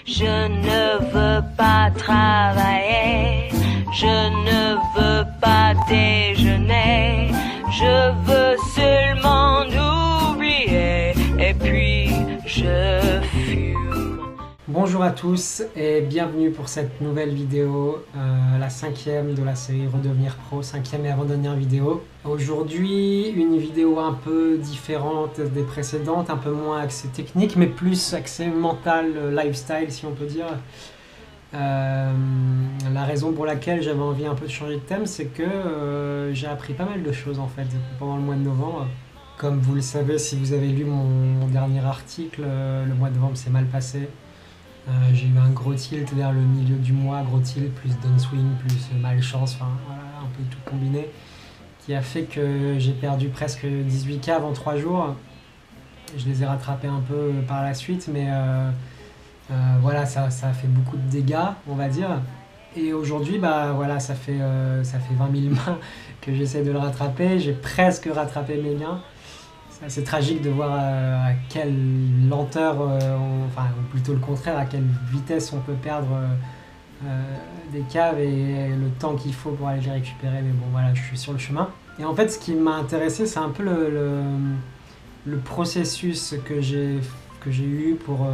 Je ne veux pas travailler, je ne veux pas déjeuner, je veux seulement oublier et puis je fume. Bonjour à tous et bienvenue pour cette nouvelle vidéo, la cinquième de la série Redevenir Pro, cinquième et avant-dernière vidéo. Aujourd'hui, une vidéo un peu différente des précédentes, un peu moins axée technique, mais plus axée mental, lifestyle si on peut dire. La raison pour laquelle j'avais envie un peu de changer de thème, c'est que j'ai appris pas mal de choses en fait pendant le mois de novembre. Comme vous le savez, si vous avez lu mon dernier article, le mois de novembre s'est mal passé. J'ai eu un gros tilt vers le milieu du mois, gros tilt, plus downswing, plus malchance, enfin voilà, un peu tout combiné, qui a fait que j'ai perdu presque 18K avant 3 jours. Je les ai rattrapés un peu par la suite, mais voilà, ça a fait beaucoup de dégâts, on va dire. Et aujourd'hui, bah voilà, ça fait 20 000 mains que j'essaie de le rattraper. J'ai presque rattrapé mes gains. C'est assez tragique de voir à quelle lenteur, enfin ou plutôt le contraire, à quelle vitesse on peut perdre des caves et le temps qu'il faut pour aller les récupérer. Mais bon, voilà, je suis sur le chemin. Et en fait, ce qui m'a intéressé, c'est un peu le processus que j'ai eu pour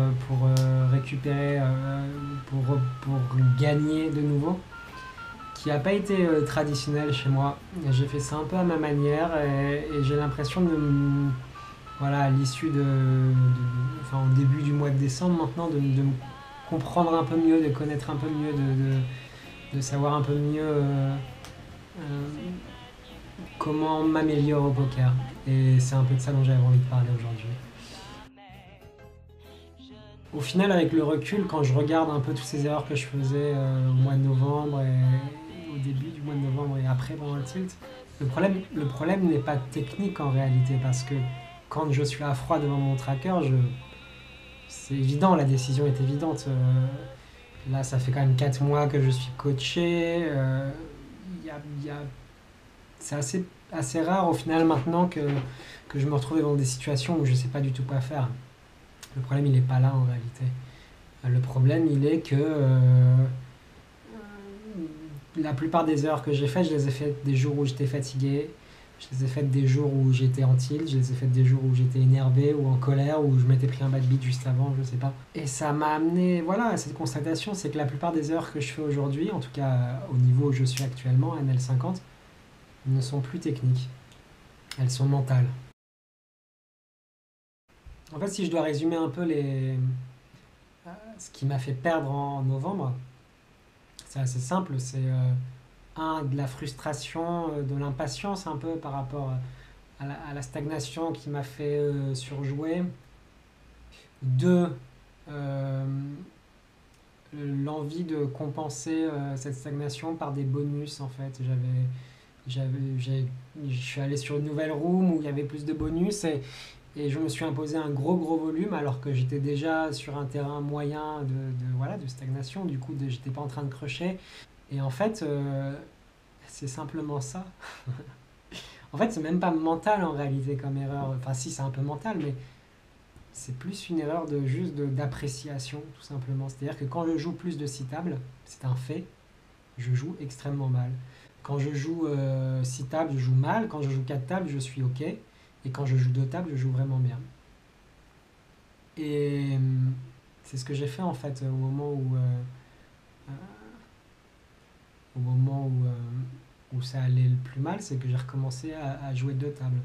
récupérer, pour gagner de nouveau, qui n'a pas été traditionnel chez moi. J'ai fait ça un peu à ma manière et j'ai l'impression voilà, à l'issue enfin au début du mois de décembre maintenant, de me comprendre un peu mieux, de connaître un peu mieux, de savoir un peu mieux comment m'améliorer au poker. Et c'est un peu de ça dont j'avais envie de parler aujourd'hui. Au final, avec le recul, quand je regarde un peu toutes ces erreurs que je faisais au mois de novembre et au début du mois de novembre et après pendant le tilt, le problème n'est pas technique en réalité, parce que quand je suis à froid devant mon tracker, c'est évident, la décision est évidente. Là, ça fait quand même 4 mois que je suis coaché. C'est assez rare au final maintenant que je me retrouve dans des situations où je ne sais pas du tout quoi faire. Le problème, il n'est pas là en réalité. Le problème, il est que la plupart des erreurs que j'ai faites, je les ai faites des jours où j'étais fatigué, je les ai faites des jours où j'étais en tilt, je les ai faites des jours où j'étais énervé ou en colère, où je m'étais pris un bad beat juste avant, je sais pas. Et ça m'a amené, voilà, à cette constatation, c'est que la plupart des erreurs que je fais aujourd'hui, en tout cas au niveau où je suis actuellement, NL50, ne sont plus techniques. Elles sont mentales. En fait, si je dois résumer un peu ce qui m'a fait perdre en novembre, c'est assez simple. C'est de la frustration, de l'impatience un peu par rapport à la stagnation qui m'a fait surjouer. 2, l'envie de compenser cette stagnation par des bonus en fait. Je suis allé sur une nouvelle room où il y avait plus de bonus et je me suis imposé un gros volume alors que j'étais déjà sur un terrain moyen de stagnation. Du coup, j'étais pas en train de crusher. Et en fait, c'est simplement ça. En fait, c'est même pas mental en réalité comme erreur. Enfin, si, c'est un peu mental, mais c'est plus une erreur d'appréciation, tout simplement. C'est-à-dire que quand je joue plus de 6 tables, c'est un fait, je joue extrêmement mal. Quand je joue 6 tables, je joue mal. Quand je joue 4 tables, je suis OK. Et quand je joue 2 tables, je joue vraiment bien. Et c'est ce que j'ai fait en fait au moment où ça allait le plus mal, c'est que j'ai recommencé à jouer 2 tables.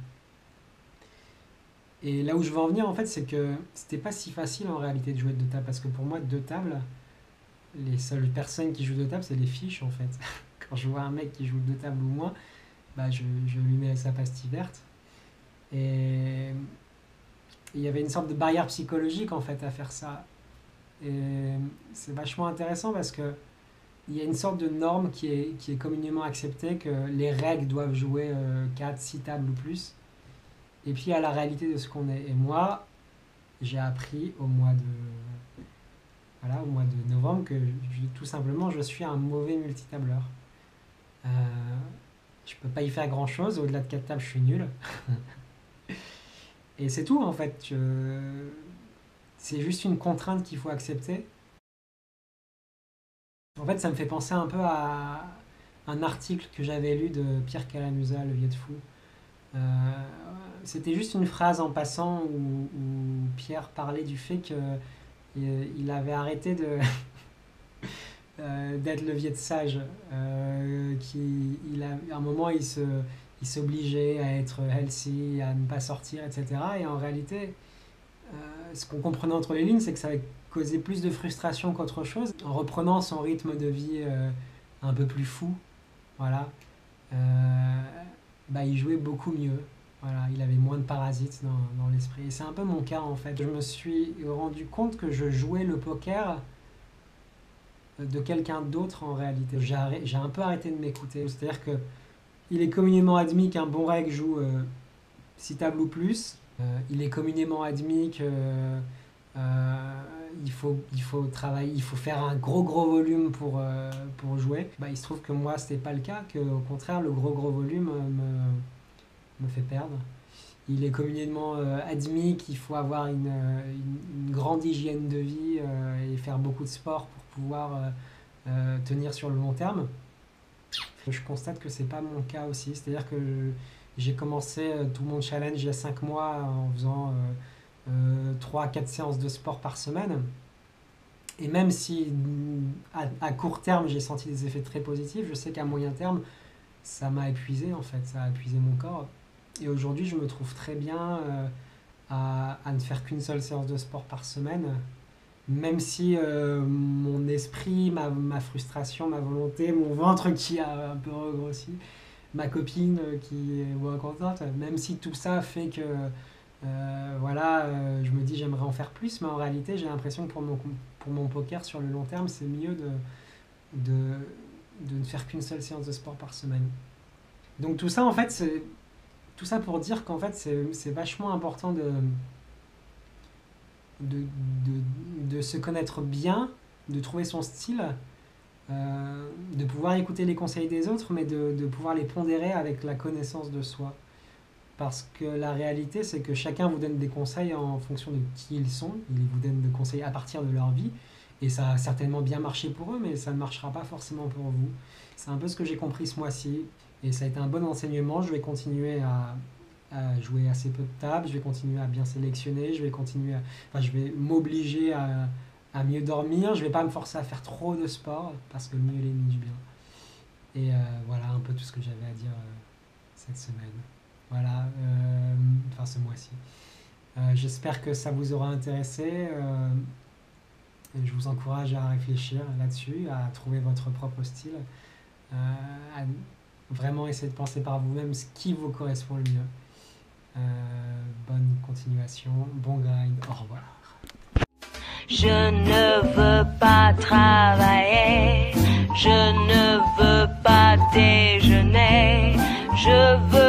Et là où je veux en venir en fait, c'est que c'était pas si facile en réalité de jouer 2 tables, parce que pour moi 2 tables, les seules personnes qui jouent 2 tables, c'est les fiches en fait. Quand je vois un mec qui joue 2 tables ou moins, bah je lui mets sa pastille verte. Et il y avait une sorte de barrière psychologique en fait à faire ça. Et c'est vachement intéressant parce que il y a une sorte de norme qui est communément acceptée, que les règles doivent jouer 4, 6 tables ou plus. Et puis il y a la réalité de ce qu'on est. Et moi, j'ai appris au mois de novembre que tout simplement je suis un mauvais multitableur. Je peux pas y faire grand chose, au-delà de 4 tables je suis nul. Et c'est tout en fait. C'est juste une contrainte qu'il faut accepter. En fait, ça me fait penser un peu à un article que j'avais lu de Pierre Calamusa, le Viet Fou. Euh, C'était juste une phrase en passant où Pierre parlait du fait qu'il avait arrêté d'être le Viet sage. À un moment, il s'obligeait à être healthy, à ne pas sortir, etc. Et en réalité, ce qu'on comprenait entre les lignes, c'est que ça avait causé plus de frustration qu'autre chose. En reprenant son rythme de vie un peu plus fou, voilà, il jouait beaucoup mieux. Voilà, il avait moins de parasites dans l'esprit. Et c'est un peu mon cas en fait. Je me suis rendu compte que je jouais le poker de quelqu'un d'autre en réalité. J'ai un peu arrêté de m'écouter. C'est-à-dire que il est communément admis qu'un bon reg joue 6 tables ou plus. Il est communément admis que il faut travailler, il faut faire un gros volume pour jouer. Il se trouve que moi c'était pas le cas, que au contraire le gros volume me fait perdre. Il est communément admis qu'il faut avoir une grande hygiène de vie et faire beaucoup de sport pour pouvoir tenir sur le long terme. Je constate que c'est pas mon cas aussi, c'est-à-dire que j'ai commencé tout mon challenge il y a 5 mois en faisant 3-4 séances de sport par semaine. Et même si à court terme j'ai senti des effets très positifs, je sais qu'à moyen terme ça m'a épuisé en fait, ça a épuisé mon corps. Et aujourd'hui je me trouve très bien à ne faire qu'une seule séance de sport par semaine, même si mon esprit, ma frustration, ma volonté, mon ventre qui a un peu regrossi, ma copine qui est moins contente, même si tout ça fait que je me dis j'aimerais en faire plus, mais en réalité j'ai l'impression que pour mon poker sur le long terme c'est mieux de ne faire qu'une seule séance de sport par semaine. Donc tout ça en fait c'est tout ça pour dire qu'en fait c'est vachement important de se connaître bien, de trouver son style, de pouvoir écouter les conseils des autres, mais de pouvoir les pondérer avec la connaissance de soi. Parce que la réalité, c'est que chacun vous donne des conseils en fonction de qui ils sont. Ils vous donnent des conseils à partir de leur vie. Et ça a certainement bien marché pour eux, mais ça ne marchera pas forcément pour vous. C'est un peu ce que j'ai compris ce mois-ci. Et ça a été un bon enseignement. Je vais continuer à jouer assez peu de tables. Je vais continuer à bien sélectionner. Je vais m'obliger à mieux dormir. Je ne vais pas me forcer à faire trop de sport, parce que le mieux est l'ennemi du bien. Et voilà un peu tout ce que j'avais à dire cette semaine. Voilà, ce mois-ci. J'espère que ça vous aura intéressé. Je vous encourage à réfléchir là-dessus, à trouver votre propre style, à vraiment essayer de penser par vous-même ce qui vous correspond le mieux. Bonne continuation, bon grind, au revoir. Je ne veux pas travailler, je ne veux pas déjeuner, je veux